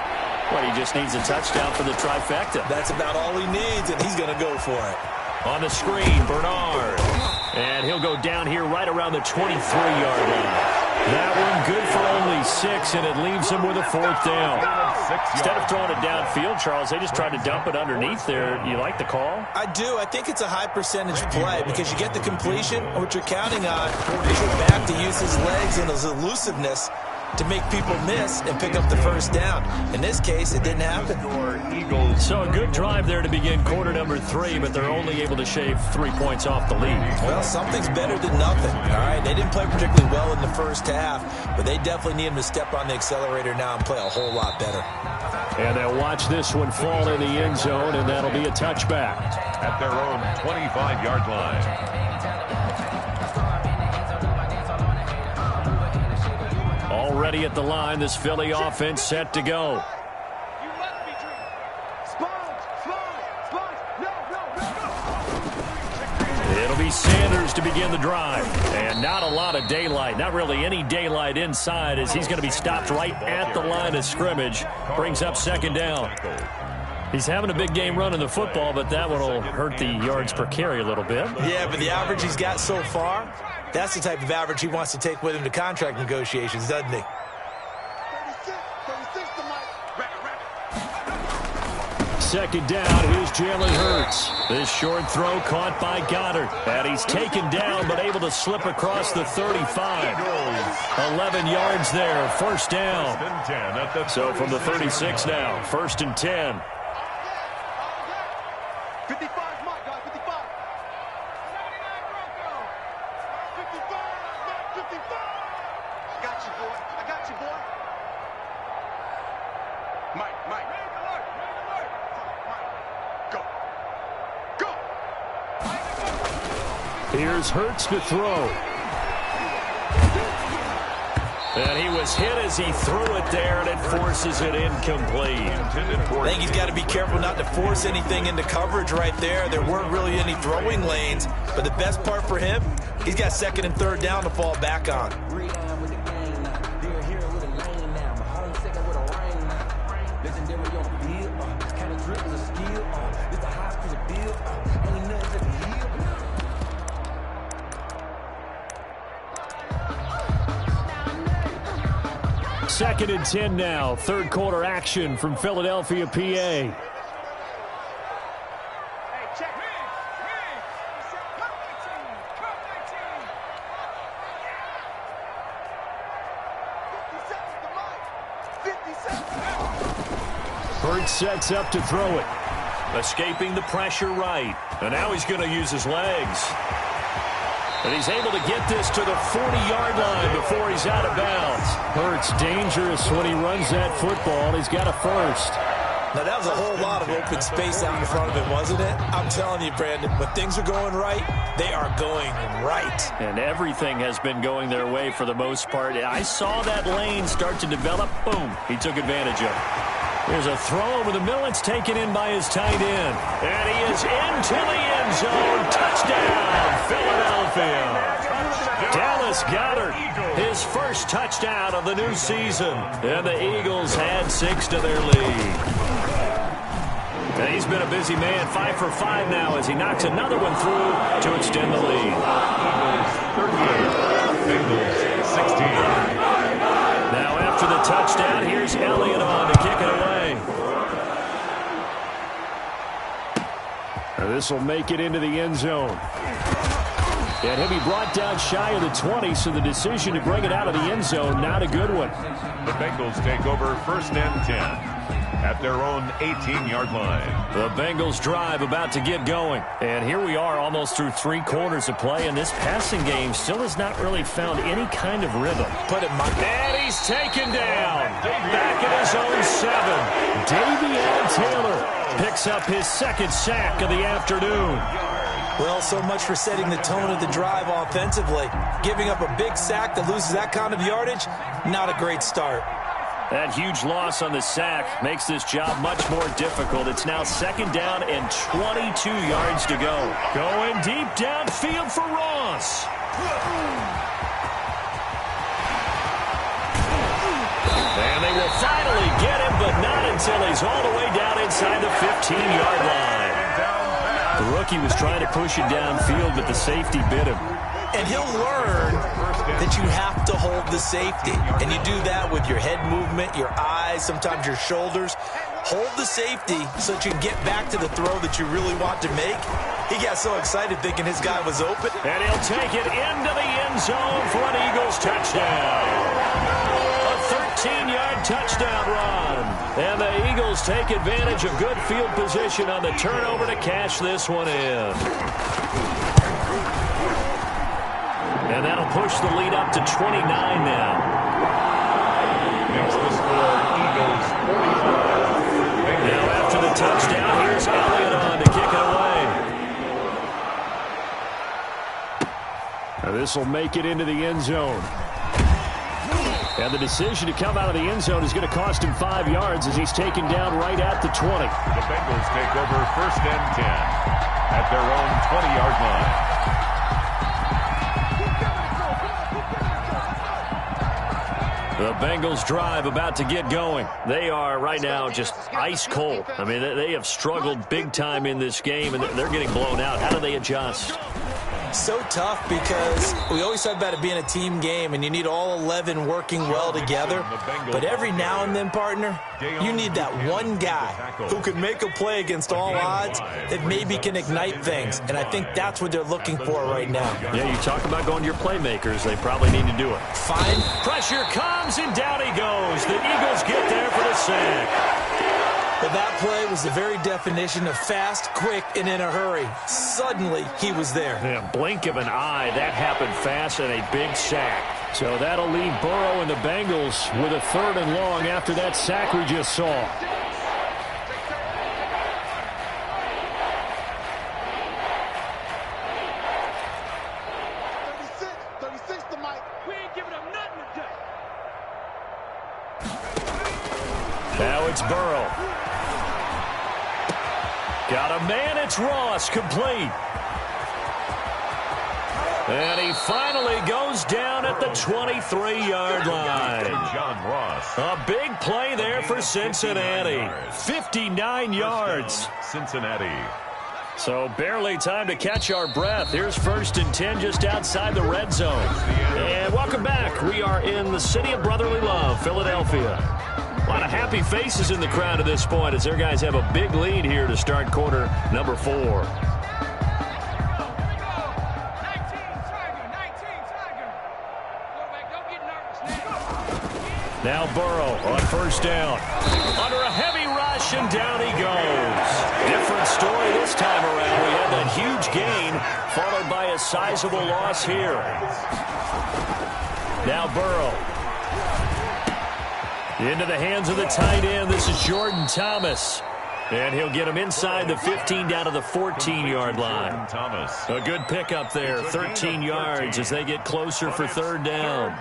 Speaker 2: What, he just needs a touchdown for the trifecta.
Speaker 3: That's about all he needs, and he's going to go for it.
Speaker 2: On the screen, Bernard. And he'll go down here right around the 23-yard line. That one good for only 6, and it leaves him with a 4th down. Instead of throwing it downfield, Charles, they just tried to dump it underneath there. You like the call?
Speaker 3: I do. I think it's a high percentage play because you get the completion, and what you're counting on is your back to use his legs and his elusiveness to make people miss and pick up the first down. In this case, it didn't happen.
Speaker 2: So a good drive there to begin quarter number 3, but they're only able to shave 3 points off the lead.
Speaker 3: Well, something's better than nothing, all right? They didn't play particularly well in the first half, but they definitely need him to step on the accelerator now and play a whole lot better.
Speaker 2: And they'll watch this one fall in the end zone, and that'll be a touchback.
Speaker 4: At their own 25-yard line.
Speaker 2: Already at the line, this Philly offense set to go. It'll be Sanders to begin the drive. And not a lot of daylight. Not really any daylight inside as he's going to be stopped right at the line of scrimmage. Brings up 2nd down. He's having a big game running the football, but that one will hurt the yards per carry a little bit.
Speaker 3: Yeah, but the average he's got so far, that's the type of average he wants to take with him to contract negotiations, doesn't he?
Speaker 5: 36 to Mike.
Speaker 2: second down. Here's Jalen Hurts. This short throw caught by Goddard. And he's taken down but able to slip across the 35. 11 yards there. First down. So from the 36 now, 1st and 10.
Speaker 5: 55 is Mike, guys. 55. 55. 55. I got you, boy. I got you, boy. Mike. Go.
Speaker 2: Here's Hurts to throw. And he was hit as he threw it there, and it forces it incomplete.
Speaker 3: I think he's got to be careful not to force anything into coverage right there. There weren't really any throwing lanes, but the best part for him, he's got 2nd and 3rd down to fall back on.
Speaker 2: Second and 10 now. 3rd quarter action from Philadelphia, PA.
Speaker 5: Hey, check. 50 seconds.
Speaker 2: Hurts sets up to throw it. Escaping the pressure right. And now he's going to use his legs. And he's able to get this to the 40-yard line before he's out of bounds. Hurts dangerous when he runs that football. He's got a first.
Speaker 3: Now, that was a whole lot of open space out in front of him, wasn't it? I'm telling you, Brandon, when things are going right, they are going right.
Speaker 2: And everything has been going their way for the most part. I saw that lane start to develop. Boom. He took advantage of it. There's a throw over the middle. It's taken in by his tight end. And he is into the end zone. Touchdown, Philadelphia. Dallas Goedert, his first touchdown of the new season. And the Eagles add 6 to their lead. And he's been a busy man, 5 for 5 now as he knocks another one through to extend the lead.
Speaker 4: Bengals 16.
Speaker 2: Now after the touchdown, here's Elliott on to kick it away. This will make it into the end zone. And he'll be brought down shy of the 20, so the decision to bring it out of the end zone, not a good one.
Speaker 4: The Bengals take over 1st and 10 at their own 18-yard line.
Speaker 2: The Bengals drive about to get going. And here we are almost through 3 quarters of play, and this passing game still has not really found any kind of rhythm. And he's taken down. Back at his own 7. Davion Taylor picks up his 2nd sack of the afternoon.
Speaker 3: Well, so much for setting the tone of the drive offensively. Giving up a big sack that loses that kind of yardage, not a great start.
Speaker 2: That huge loss on the sack makes this job much more difficult. It's now 2nd down and 22 yards to go. Going deep downfield for Ross. And they will finally get him, but not until he's all the way down inside the 15-yard line. The rookie was trying to push it downfield, but the safety bit him.
Speaker 3: And he'll learn that you have to hold the safety. And you do that with your head movement, your eyes, sometimes your shoulders. Hold the safety so that you can get back to the throw that you really want to make. He got so excited thinking his guy was open.
Speaker 2: And he'll take it into the end zone for an Eagles touchdown. A 13-yard touchdown run. And the Eagles take advantage of good field position on the turnover to cash this one in. And that'll push the lead up to 29 now.
Speaker 4: Makes the score Eagles 45.
Speaker 2: Now after the touchdown, here's Elliott on to kick it away. Now this will make it into the end zone. And the decision to come out of the end zone is going to cost him 5 yards as he's taken down right at the 20.
Speaker 4: The Bengals take over 1st and 10 at their own 20-yard line.
Speaker 2: The Bengals drive about to get going. They are right now just ice cold. I mean, they have struggled big time in this game, and they're getting blown out. How do they adjust?
Speaker 3: So tough because we always talk about it being a team game and you need all 11 working well together. But every now and then, partner, you need that one guy who can make a play against all odds that maybe can ignite things. And I think that's what they're looking for right now.
Speaker 2: Yeah, you talk about going to your playmakers. They probably need to do it.
Speaker 3: Fine.
Speaker 2: Pressure comes and down he goes. The Eagles get there for the sack.
Speaker 3: But that play was the very definition of fast, quick, and in a hurry. Suddenly, he was there.
Speaker 2: Yeah, blink of an eye, that happened fast and a big sack. So that'll leave Burrow and the Bengals with a 3rd and long after that sack we just saw. Now it's Burrow. Got a man, it's Ross, complete. And he finally goes down at the 23-yard line.
Speaker 4: John Ross.
Speaker 2: A big play there for Cincinnati. 59 yards.
Speaker 4: Cincinnati.
Speaker 2: So barely time to catch our breath. Here's 1st and 10 just outside the red zone. And welcome back. We are in the city of brotherly love, Philadelphia. A lot of happy faces in the crowd at this point as their guys have a big lead here to start quarter number 4. Now Burrow on 1st down. Under a heavy rush, and down he goes. Different story this time around. We had that huge gain, followed by a sizable loss here. Now Burrow. Into the hands of the tight end. This is Jordan Thomas. And he'll get him inside the 15 down to the 14-yard line.
Speaker 4: Thomas.
Speaker 2: A good pickup there. 13 yards as they get closer for 3rd down.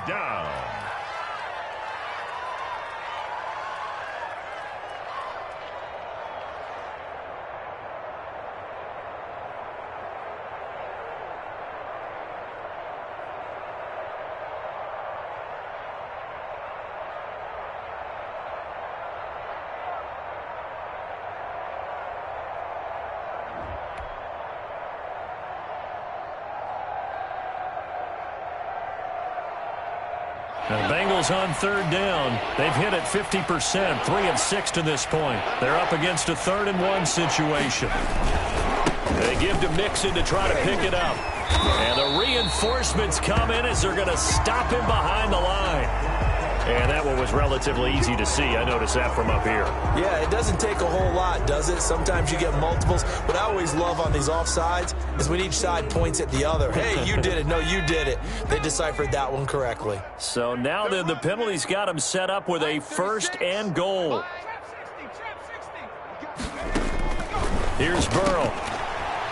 Speaker 2: The Bengals on 3rd down. They've hit it 50%, 3 of 6 to this point. They're up against a 3rd and 1 situation. They give to Mixon to try to pick it up. And the reinforcements come in as they're going to stop him behind the line. And that one was relatively easy to see. I noticed that from up here.
Speaker 3: Yeah, it doesn't take a whole lot, does it? Sometimes you get multiples. What I always love on these offsides is when each side points at the other. Hey, you did it. No, you did it. They deciphered that one correctly.
Speaker 2: So now then the penalty's got him set up with a 1st and goal. Here's Burrow.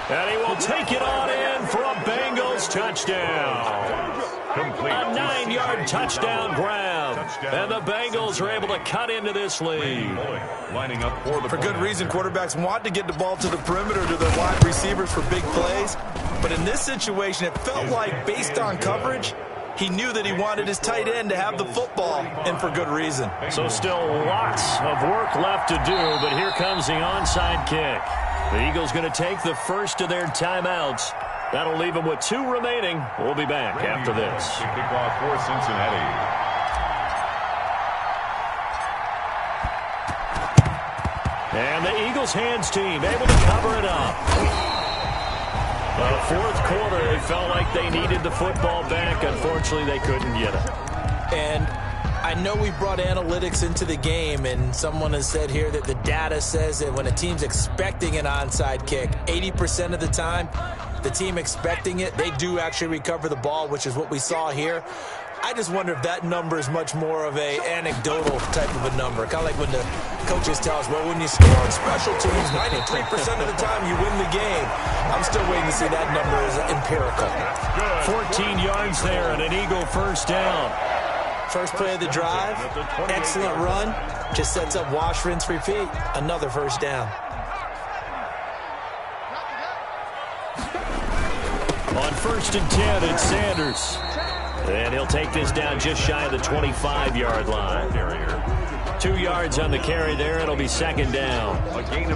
Speaker 2: And he will take it on in for a Bengals touchdown.
Speaker 4: Complete.
Speaker 2: A 9-yard touchdown grab. And the Bengals are able to cut into this lead.
Speaker 4: Lining up
Speaker 3: for good reason. Quarterbacks want to get the ball to the perimeter to their wide receivers for big plays. But in this situation, it felt like based on coverage, he knew that he wanted his tight end to have the football, and for good reason.
Speaker 2: So still lots of work left to do, but here comes the onside kick. The Eagles going to take the first of their timeouts. That'll leave them with 2 remaining. We'll be back after this.
Speaker 4: Kickoff for Cincinnati.
Speaker 2: And the Eagles hands team able to cover it up. The 4th quarter, they felt like they needed the football back. Unfortunately, they couldn't get it.
Speaker 3: And I know we brought analytics into the game, and someone has said here that the data says that when a team's expecting an onside kick, 80% of the time, the team expecting it, they do actually recover the ball, which is what we saw here. I just wonder if that number is much more of a anecdotal type of a number. Kind of like when the coaches tell us, well, when you score on special teams, 93% of the time you win the game. I'm still waiting to see that number as empirical.
Speaker 2: 14 yards there and an Eagle 1st down.
Speaker 3: First play of the drive, excellent run, just sets up wash, rinse, repeat. Another 1st down.
Speaker 2: On 1st and 10, it's Sanders. And he'll take this down just shy of the 25-yard line. 2 yards on the carry there. It'll be 2nd down.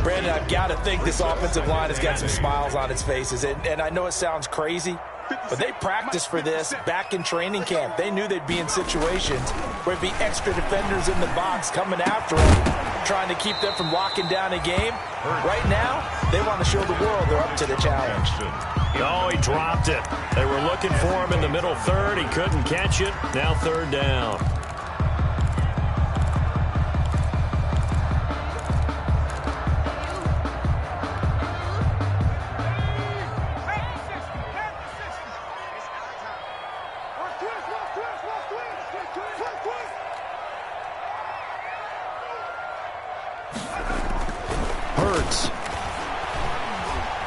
Speaker 3: Brandon, I've got to think this offensive line has got some smiles on its faces. And I know it sounds crazy, But they practiced for this back in training camp. They knew they'd be in situations where there'd be extra defenders in the box coming after them, trying to keep them from locking down a game. Right now, they want to show the world they're up to the challenge.
Speaker 2: Oh, he dropped it. They were looking for him in the middle third. He couldn't catch it. Now third down. Hurts.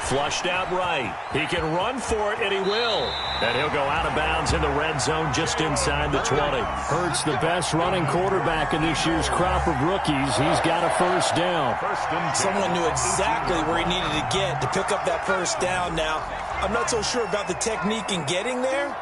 Speaker 2: Flushed out right. He can run for it, and he will. And he'll go out of bounds in the red zone just inside the 20.
Speaker 6: Hurts, the best running quarterback in this year's crop of rookies. He's got a first down.
Speaker 3: Someone knew exactly where he needed to get to pick up that first down now. I'm not so sure about the technique in getting there,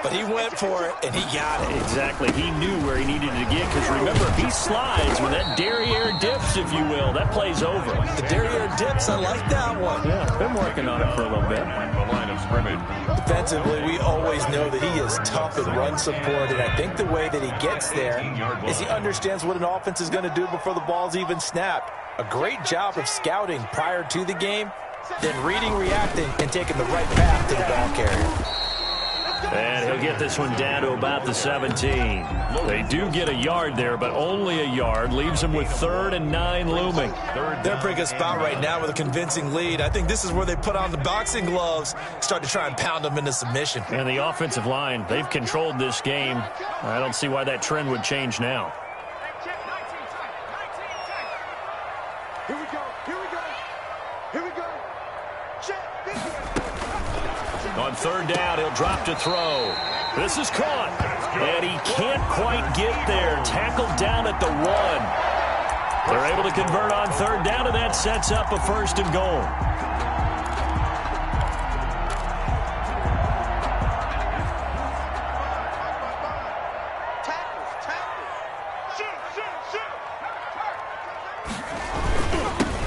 Speaker 3: but he went for it, and he got it.
Speaker 2: Exactly. He knew where he needed to get, because remember, if he slides with that derriere dips, if you will, that play's over.
Speaker 3: The derriere dips, I like that one.
Speaker 6: Yeah, been working on it for a little bit.
Speaker 4: The line of scrimmage.
Speaker 3: Defensively, we always know that he is tough in run support, and I think the way that he gets there is he understands what an offense is going to do before the ball's even snapped. A great job of scouting prior to the game, then reading, reacting, and taking the right path to the ball carrier.
Speaker 2: And he'll get this one down to about the 17. They do get a yard there, but only a yard. Leaves them with 3rd and 9 looming.
Speaker 3: They're a pretty good spot right now with a convincing lead. I think this is where they put on the boxing gloves, start to try and pound them into submission.
Speaker 2: And the offensive line, they've controlled this game. I don't see why that trend would change now.
Speaker 5: Here we go. Here we go. Here we go. Check.
Speaker 2: On 3rd down, he'll drop to throw. This is caught. And he can't quite get there. Tackled down at the 1. They're able to convert on 3rd down, and that sets up a 1st and goal.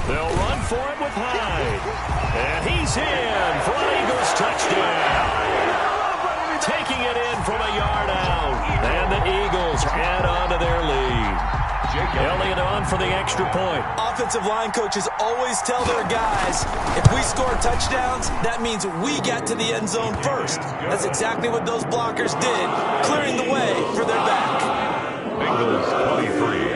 Speaker 2: They'll run for it with Hyde. And he's in for an Eagles touchdown. Taking it in from a yard out. And the Eagles add on to their lead. Elliott on for the extra point.
Speaker 3: Offensive line coaches always tell their guys, if we score touchdowns, that means we get to the end zone first. That's exactly what those blockers did, clearing the way for their back.
Speaker 4: Bengals 23.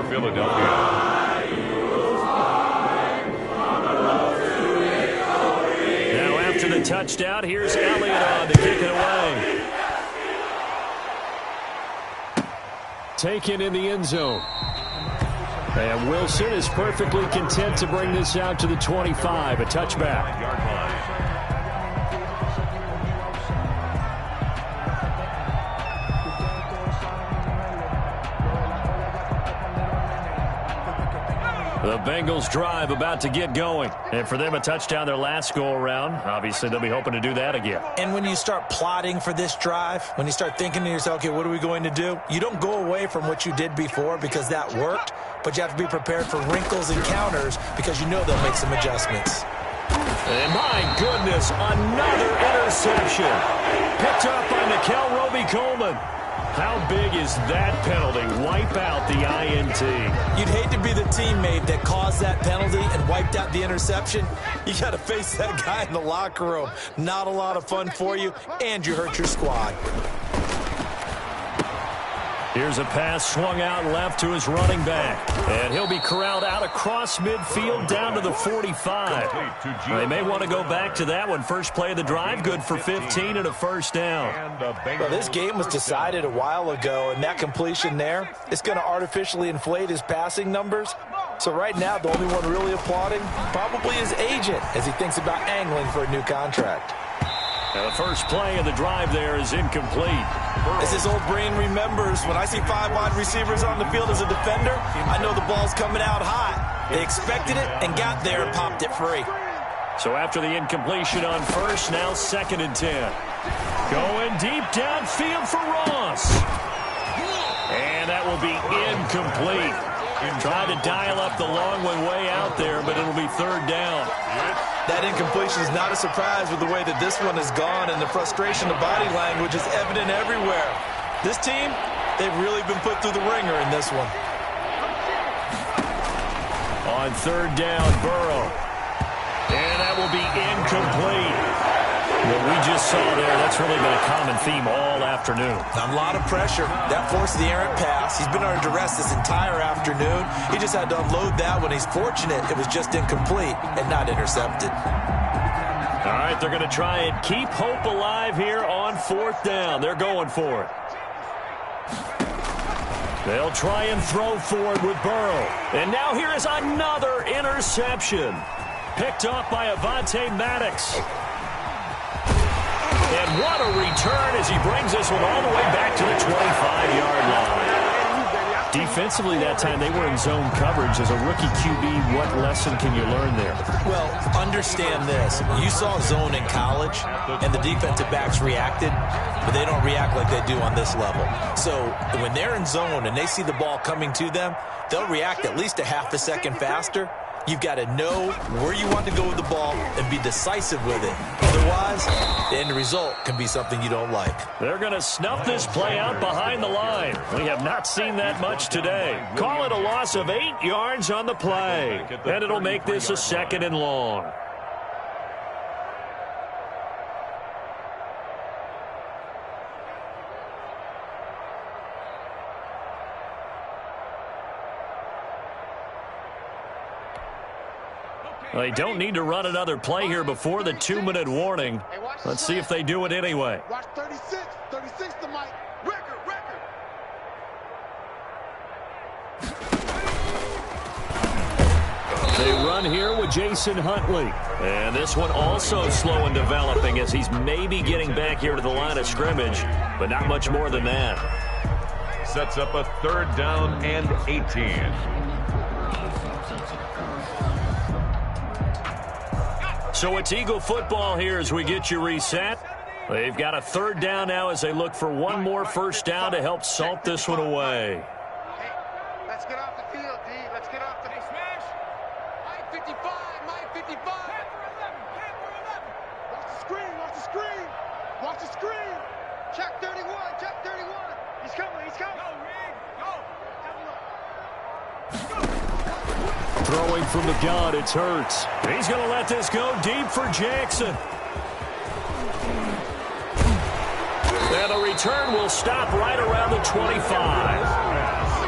Speaker 4: Philadelphia.
Speaker 2: Now after the touchdown, here's Elliott on to kick it away.
Speaker 6: Taken in the end zone. And Wilson is perfectly content to bring this out to the 25, a touchback.
Speaker 4: Yard line.
Speaker 2: The Bengals drive about to get going. And for them, a touchdown their last go-around. Obviously, they'll be hoping to do that again.
Speaker 3: And when you start plotting for this drive, when you start thinking to yourself, okay, what are we going to do? You don't go away from what you did before because that worked, but you have to be prepared for wrinkles and counters because you know they'll make some adjustments.
Speaker 2: And my goodness, another interception. Picked up by Nickel Roby-Coleman. How big is that penalty? Wipe out the INT.
Speaker 3: You'd hate to be the teammate that caused that penalty and wiped out the interception. You got to face that guy in the locker room. Not a lot of fun for you, and you hurt your squad.
Speaker 2: Here's a pass swung out left to his running back. And he'll be corralled out across midfield down to the 45. They may want to go back to that one. First play of the drive, good for 15 and a first down.
Speaker 3: Well, this game was decided a while ago, and that completion there is going to artificially inflate his passing numbers. So right now, the only one really applauding probably his agent as he thinks about angling for a new contract.
Speaker 2: Now the first play of the drive there is incomplete.
Speaker 3: As his old brain remembers, when I see 5 wide receivers on the field as a defender, I know the ball's coming out hot. They expected it and got there and popped it free.
Speaker 2: So after the incompletion on first, now 2nd and 10. Going deep downfield for Ross. And that will be incomplete. Trying to dial up the long one way out there, but it'll be 3rd down.
Speaker 3: That incompletion is not a surprise with the way that this one has gone, and the frustration of body language is evident everywhere. This team, they've really been put through the ringer in this one.
Speaker 2: On 3rd down, Burrow. And that will be incomplete. What we just saw there, that's really been a common theme all afternoon.
Speaker 3: A lot of pressure. That forced the errant pass. He's been under duress this entire afternoon. He just had to unload that one. He's fortunate it was just incomplete and not intercepted.
Speaker 2: All right, they're going to try and keep hope alive here on 4th down. They're going for it. They'll try and throw for it with Burrow. And now here is another interception. Picked off by Avonte Maddox. And what a return as he brings this one all the way back to the 25-yard line. Defensively that time, they were in zone coverage. As a rookie QB, what lesson can you learn there?
Speaker 3: Well, understand this. You saw zone in college, and the defensive backs reacted, but they don't react like they do on this level. So when they're in zone and they see the ball coming to them, they'll react at least a half a second faster. You've got to know where you want to go with the ball and be decisive with it. Otherwise, the end result can be something you don't like.
Speaker 2: They're going to snuff this play out behind the line. We have not seen that much today. Call it a loss of 8 yards on the play. And it'll make this a 2nd and long. They don't need to run another play here before the 2-minute warning. Let's see if they do it anyway.
Speaker 5: Watch 36. 36 to Mike. Record.
Speaker 2: They run here with Jason Huntley. And this one also slow in developing as he's maybe getting back here to the line of scrimmage, but not much more than that.
Speaker 4: Sets up a 3rd down and 18.
Speaker 2: So it's Eagle football here as we get you reset. They've got a 3rd down now as they look for one more 1st down to help salt this one away.
Speaker 5: Hey, let's get off the field, D. Let's get off the field. Smash. Mike 55. Mike 55. Watch the screen. Watch the screen. Watch the screen. Check 31. Check 31. He's coming. He's coming. Go, Rig. Go.
Speaker 2: Throwing from the gun, it's Hurts. He's going to let this go deep for Jackson. And the return will stop right around the 25.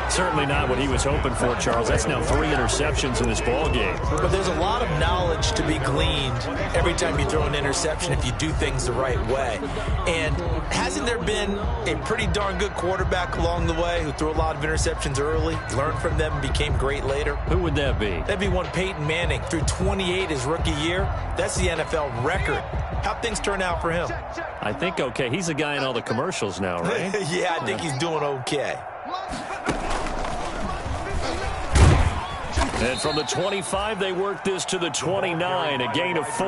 Speaker 2: Certainly not what he was hoping for, Charles. That's now 3 interceptions in this ball game.
Speaker 3: But there's a lot of knowledge to be gleaned every time you throw an interception if you do things the right way. And hasn't there been a pretty darn good quarterback along the way who threw a lot of interceptions early, learned from them, and became great later?
Speaker 2: Who would that be?
Speaker 3: That'd be one Peyton Manning. Threw 28 his rookie year. That's the NFL record. How'd things turn out for him?
Speaker 2: I think okay. He's the guy in all the commercials now, right?
Speaker 3: Yeah, I think he's doing okay.
Speaker 2: And from the 25, they work this to the 29, a gain of 4.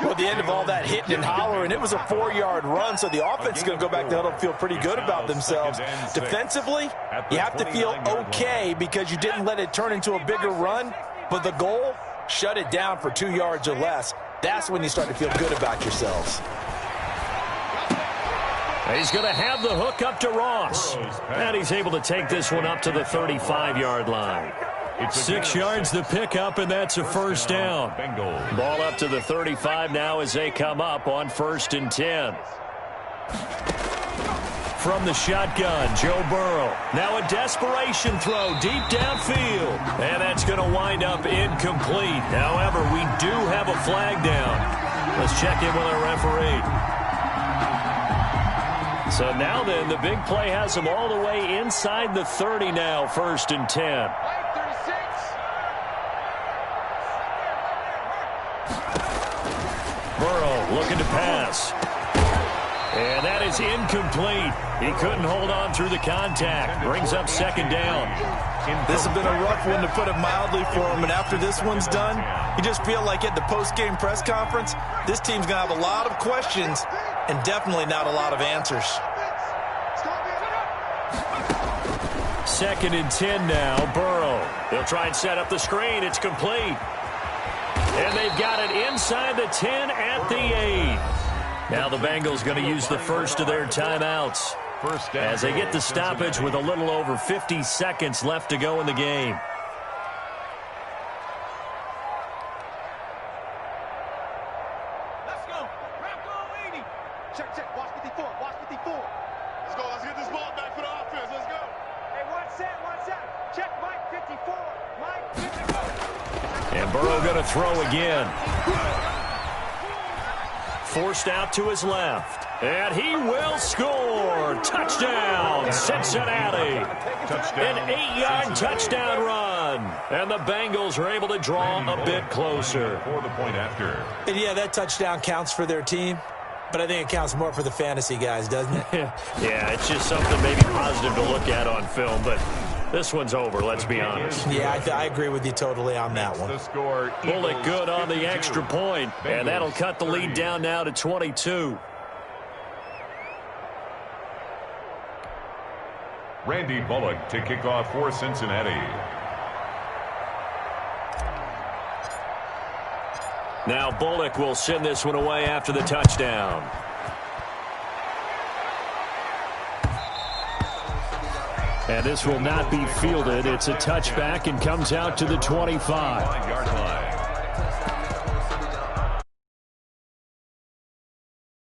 Speaker 3: Well, at the end of all that hitting and hollering, it was a 4-yard run, so the offense is going to go back to the huddle and feel pretty good about themselves. Defensively, you have to feel okay because you didn't let it turn into a bigger run, but the goal, shut it down for 2 yards or less. That's when you start to feel good about yourselves.
Speaker 2: He's going to have the hook up to Ross. And he's able to take this one up to the 35-yard line. 6 yards the pickup, and that's a 1st down. Ball up to the 35 now as they come up on 1st and 10. From the shotgun, Joe Burrow. Now a desperation throw deep downfield. And that's going to wind up incomplete. However, we do have a flag down. Let's check in with our referee. So now then, the big play has them all the way inside the 30 now, 1st and 10. Burrow looking to pass. And that is incomplete. He couldn't hold on through the contact. Brings up second down.
Speaker 3: This has been a rough one, to put it mildly, for him. And after this one's done, you just feel like at the post-game press conference, this team's going to have a lot of questions and definitely not a lot of answers.
Speaker 2: 2nd and 10 now. Burrow. They'll try and set up the screen. It's complete. And they've got it inside the 10 at the 8. Now the Bengals going to use the first of their timeouts as they get the stoppage with a little over 50 seconds left to go in the game.
Speaker 5: Let's go. Rocco 80. Check, check. Watch 54. Watch 54. Let's go. Let's get this ball back for the offense. Let's go. Hey, one set. Check Mike 54. Mike 54.
Speaker 2: And Burrow going to throw again. Forced out to his left. And he will score. Touchdown, Cincinnati. An 8-yard touchdown run. And the Bengals are able to draw a bit closer.
Speaker 4: For the point after.
Speaker 3: And yeah, that touchdown counts for their team, but I think it counts more for the fantasy guys, doesn't it?
Speaker 2: Yeah, it's just something maybe positive to look at on film, but this one's over, let's be honest.
Speaker 3: Yeah, I agree with you totally on that one.
Speaker 4: The score,
Speaker 2: Bullock good on the extra point, and that'll cut the lead down now to 22.
Speaker 4: Randy Bullock to kick off for Cincinnati.
Speaker 2: Now Bullock will send this one away after the touchdown. And this will not be fielded. It's a touchback and comes out to the 25.
Speaker 4: 5-yard line.